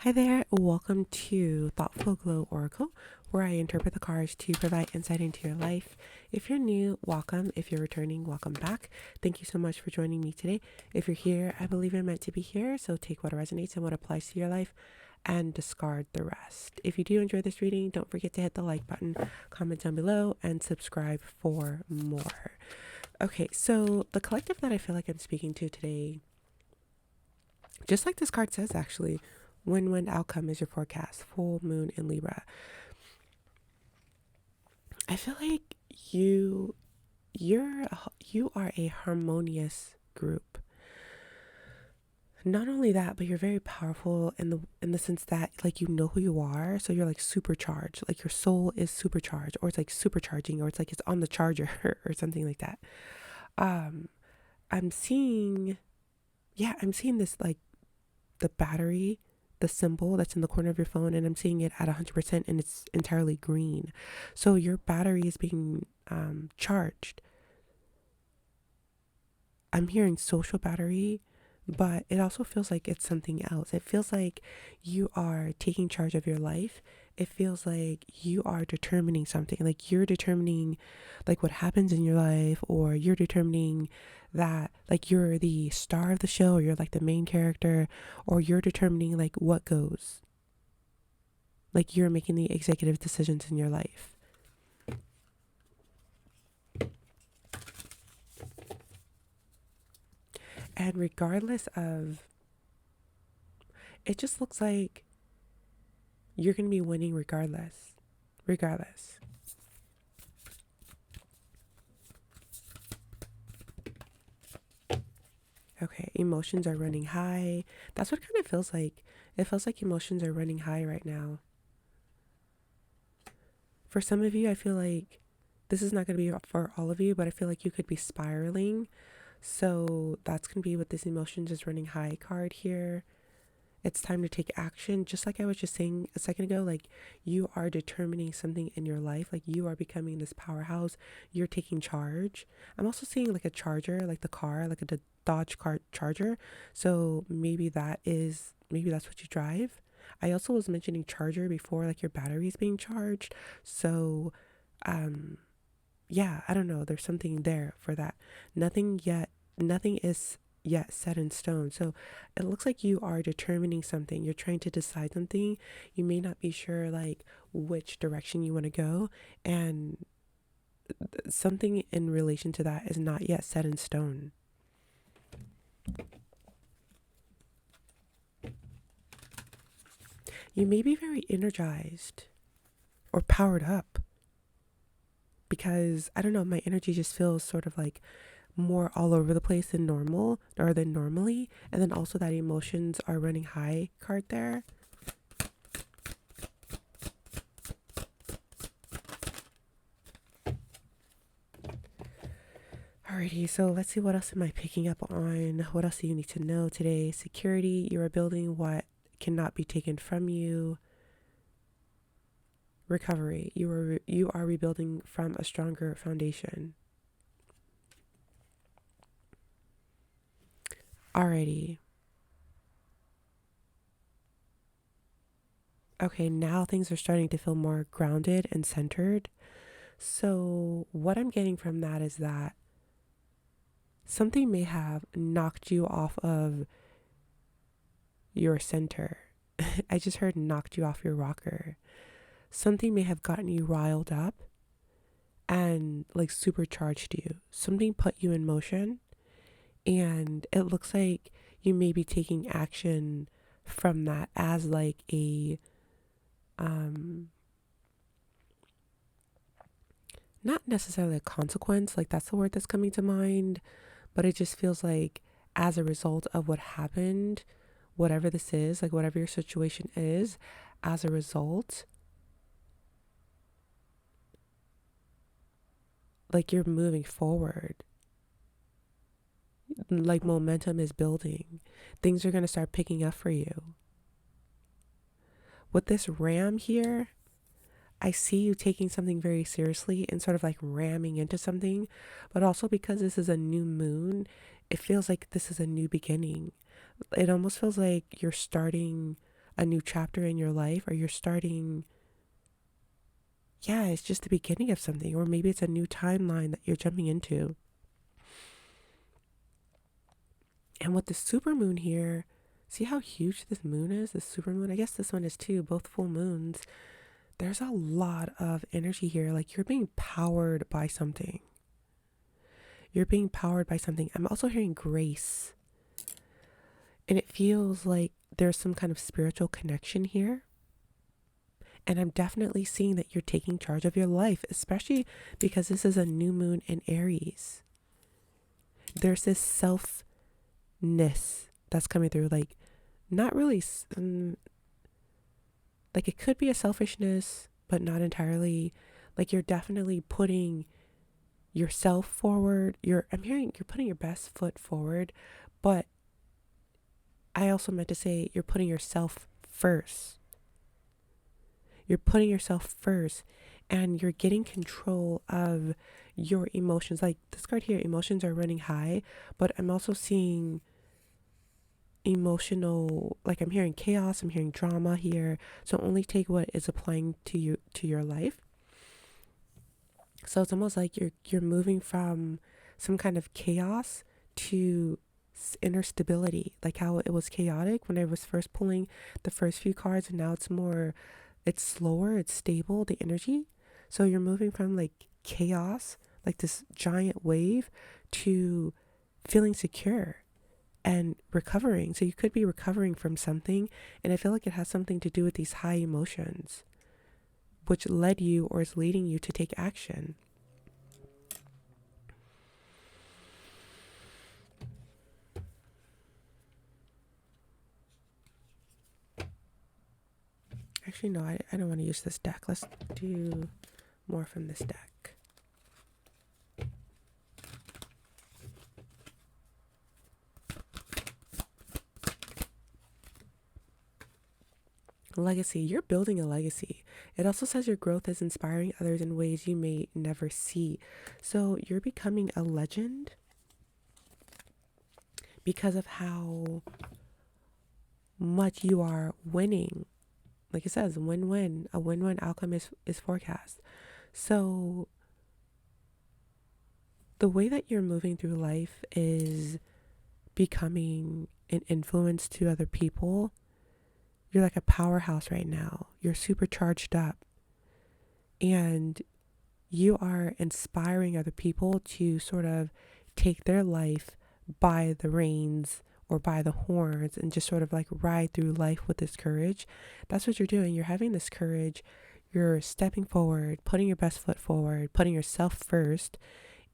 Hi there, welcome to Thoughtful Glow Oracle, where I interpret the cards to provide insight into your life. If you're new, welcome. If you're returning, welcome back. Thank you so much for joining me today. If you're here, I believe you're meant to be here, so take what resonates and what applies to your life and discard the rest. If you do enjoy this reading, don't forget to hit the like button, comment down below, and subscribe for more. Okay, so the collective that I feel like I'm speaking to today, just like this card says actually, win-win outcome is your forecast, full moon in Libra. I feel like you are a harmonious group. Not only that, but you're very powerful in the sense that like you know who you are, so you're like supercharged. Like your soul is supercharged, or it's like supercharging, or it's like it's on the charger or something like that. Um I'm seeing I'm seeing this like the battery, the symbol that's in the corner of your phone, and I'm seeing it at 100% and it's entirely green. So your battery is being charged. I'm hearing social battery, but it also feels like it's something else. It feels like you are taking charge of your life. It feels like you are determining something, like you're determining like what happens in your life, or you're determining that like you're the star of the show, or you're like the main character, or you're determining like what goes. Like you're making the executive decisions in your life. And regardless of, it just looks like you're going to be winning regardless. Regardless. Okay, emotions are running high. That's what it kind of feels like. It feels like emotions are running high right now. For some of you, I feel like this is not going to be for all of you, but I feel like you could be spiraling. So that's going to be what this emotions is running high card here. It's time to take action. Just like I was just saying a second ago, like you are determining something in your life. Like you are becoming this powerhouse. You're taking charge. I'm also seeing like a charger, like the car, like a Dodge car charger. So maybe that's what you drive. I also was mentioning charger before, like your battery is being charged. So, um, yeah, I don't know. There's something there for that. Nothing is yet set in stone. So it looks like you are determining something. You're trying to decide something. You may not be sure like which direction you want to go. And something in relation to that is not yet set in stone. You may be very energized or powered up because I don't know, my energy just feels sort of like more all over the place than normal or than normally. And then also that emotions are running high card there. Alrighty, so let's see, what else am I picking up on? What else do you need to know today? Security, you are building what cannot be taken from you. Recovery, you are rebuilding from a stronger foundation. Alrighty. Okay, now things are starting to feel more grounded and centered. So, what I'm getting from that is that something may have knocked you off of your center. I just heard knocked you off your rocker. Something may have gotten you riled up and like supercharged you. Something put you in motion, and it looks like you may be taking action from that as like a not necessarily a consequence, like that's the word that's coming to mind, but it just feels like as a result of what happened, whatever this is, like whatever your situation is, as a result, like you're moving forward, like momentum is building. Things are going to start picking up for you. With this ram here, I see you taking something very seriously and sort of like ramming into something, but also because this is a new moon, it feels like this is a new beginning. It almost feels like you're starting a new chapter in your life, or you're starting, yeah, it's just the beginning of something, or maybe it's a new timeline that you're jumping into. And with the super moon here, see how huge this moon is? The super moon, I guess this one is too, both full moons. There's a lot of energy here. Like you're being powered by something. You're being powered by something. I'm also hearing grace. And it feels like there's some kind of spiritual connection here. And I'm definitely seeing that you're taking charge of your life, especially because this is a new moon in Aries. There's this selfness that's coming through. Like, not really, like it could be a selfishness, but not entirely. Like you're definitely putting yourself forward. I'm hearing you're putting your best foot forward, but I also meant to say you're putting yourself first. You're putting yourself first, and you're getting control of your emotions. Like this card here, emotions are running high, but I'm also seeing emotional, like I'm hearing chaos, I'm hearing drama here. So only take what is applying to you, to your life. So it's almost like you're moving from some kind of chaos to inner stability, like how it was chaotic when I was first pulling the first few cards, and now it's slower, it's stable, the energy. So you're moving from like chaos, like this giant wave, to feeling secure and recovering. So you could be recovering from something, and I feel like it has something to do with these high emotions, which led you or is leading you to take action. Actually, no, I don't want to use this deck. Let's do more from this deck. Legacy. You're building a legacy. It also says your growth is inspiring others in ways you may never see. So you're becoming a legend because of how much you are winning. Like it says, win-win. A win-win outcome is forecast. So the way that you're moving through life is becoming an influence to other people. You're like a powerhouse right now. You're super charged up. And you are inspiring other people to sort of take their life by the reins or by the horns and just sort of like ride through life with this courage. That's what you're doing. You're having this courage. You're stepping forward, putting your best foot forward, putting yourself first.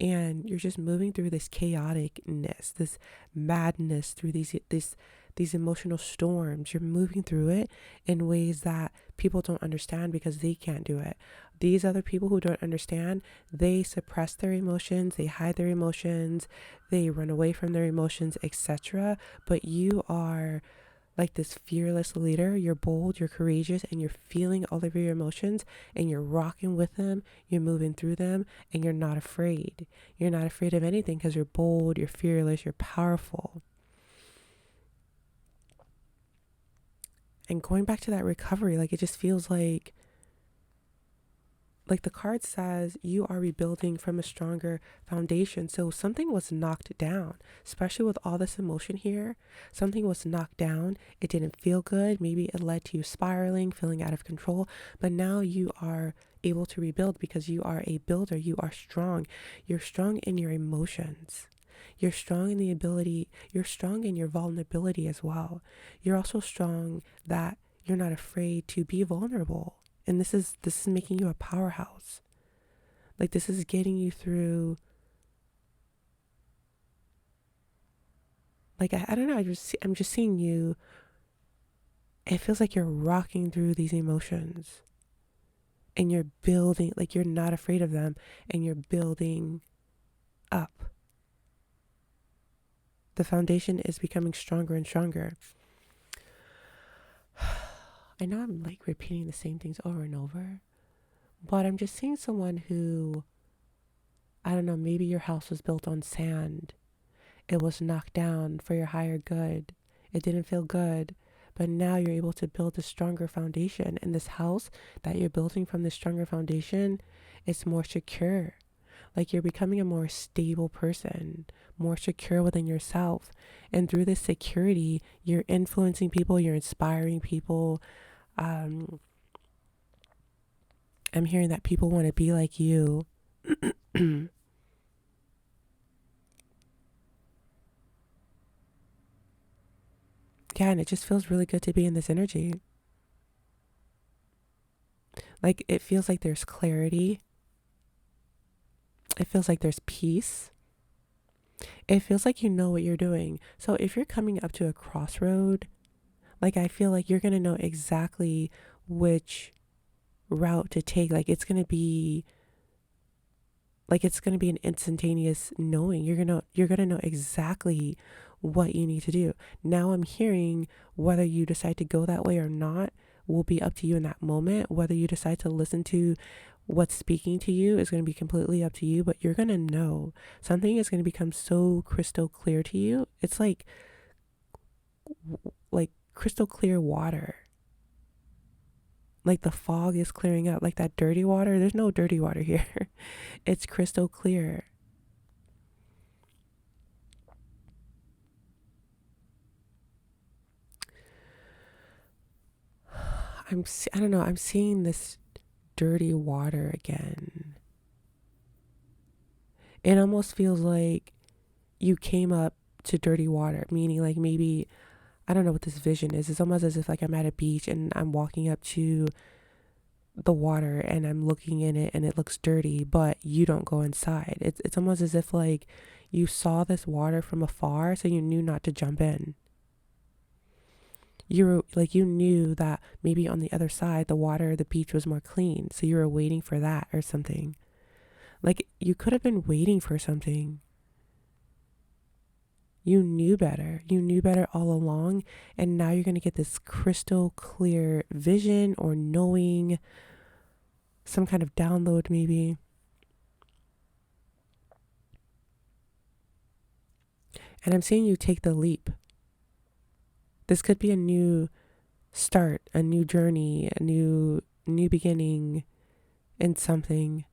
And you're just moving through this chaoticness, this madness, through these emotional storms. You're moving through it in ways that people don't understand because they can't do it. These other people who don't understand, they suppress their emotions, they hide their emotions, they run away from their emotions, etc. But you are like this fearless leader. You're bold, you're courageous, and you're feeling all of your emotions, and you're rocking with them, you're moving through them, and you're not afraid. You're not afraid of anything because you're bold, you're fearless, you're powerful. And going back to that recovery, like it just feels like the card says you are rebuilding from a stronger foundation. So something was knocked down, especially with all this emotion here. Something was knocked down. It didn't feel good. Maybe it led to you spiraling, feeling out of control. But now you are able to rebuild because you are a builder. You are strong. You're strong in your emotions. You're strong in you're strong in your vulnerability as well. You're also strong that you're not afraid to be vulnerable. And this is making you a powerhouse. Like this is getting you through. Like I don't know. I'm just seeing you. It feels like you're rocking through these emotions, and you're building. Like you're not afraid of them, and you're building up. The foundation is becoming stronger and stronger. I know I'm like repeating the same things over and over, but I'm just seeing someone who, I don't know, maybe your house was built on sand. It was knocked down for your higher good. It didn't feel good, but now you're able to build a stronger foundation. And this house that you're building from this stronger foundation is more secure. Like you're becoming a more stable person, more secure within yourself. And through this security, you're influencing people, you're inspiring people. I'm hearing that people want to be like you. Yeah, and it just feels really good to be in this energy. Like it feels like there's clarity. It feels like there's peace. It feels like you know what you're doing. So if you're coming up to a crossroad, like I feel like you're going to know exactly which route to take. It's going to be an instantaneous knowing. You're going to know exactly what you need to do. Now I'm hearing whether you decide to go that way or not will be up to you in that moment. Whether you decide to listen to what's speaking to you is going to be completely up to you, but you're going to know something is going to become so crystal clear to you. It's like crystal clear water. Like the fog is clearing up, like that dirty water. There's no dirty water here. It's crystal clear. I don't know, I'm seeing this dirty water again. It almost feels like you came up to dirty water, meaning like maybe, I don't know what this vision is. It's almost as if like I'm at a beach and I'm walking up to the water and I'm looking in it and it looks dirty, but you don't go inside. It's almost as if like you saw this water from afar, so you knew not to jump in. You knew that maybe on the other side the water, the beach was more clean, so you were waiting for that or something. Like you could have been waiting for something. You knew better. You knew better all along, and now you're going to get this crystal clear vision or knowing, some kind of download maybe. And I'm seeing you take the leap. This could be a new start, a new journey, a new beginning in something.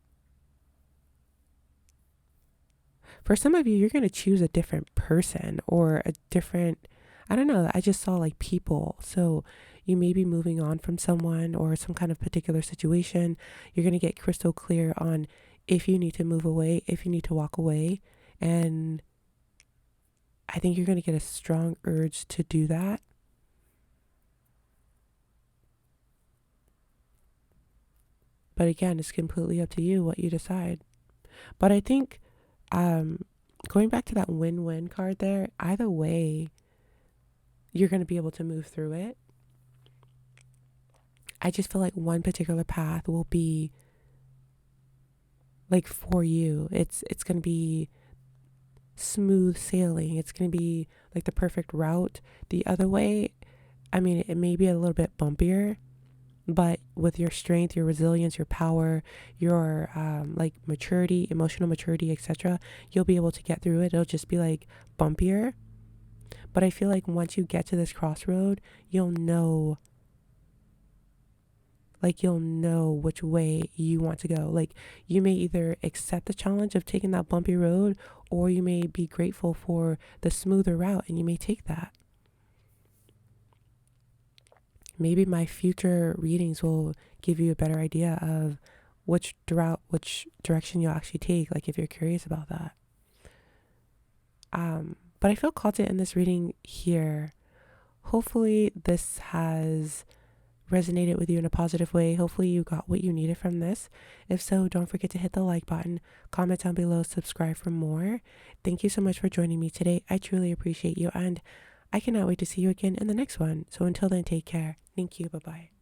For some of you, you're going to choose a different person or a different, I don't know, I just saw like people. So you may be moving on from someone or some kind of particular situation. You're going to get crystal clear on if you need to move away, if you need to walk away. And I think you're going to get a strong urge to do that. But again, it's completely up to you what you decide. But I think going back to that win-win card there, either way, you're going to be able to move through it. I just feel like one particular path will be like for you. It's going to be smooth sailing. It's going to be like the perfect route. The other way, I mean, it may be a little bit bumpier, but with your strength, your resilience, your power, your like maturity, emotional maturity, etc., you'll be able to get through it. It'll just be like bumpier. But I feel like once you get to this crossroad, you'll know which way you want to go. Like you may either accept the challenge of taking that bumpy road, or you may be grateful for the smoother route and you may take that. Maybe my future readings will give you a better idea of which direction you'll actually take, like if you're curious about that. But I feel called to end this reading here. Hopefully this has resonated with you in a positive way. Hopefully you got what you needed from this. If so, don't forget to hit the like button, comment down below, subscribe for more. Thank you so much for joining me today. I truly appreciate you, and I cannot wait to see you again in the next one. So until then, take care. Thank you. Bye-bye.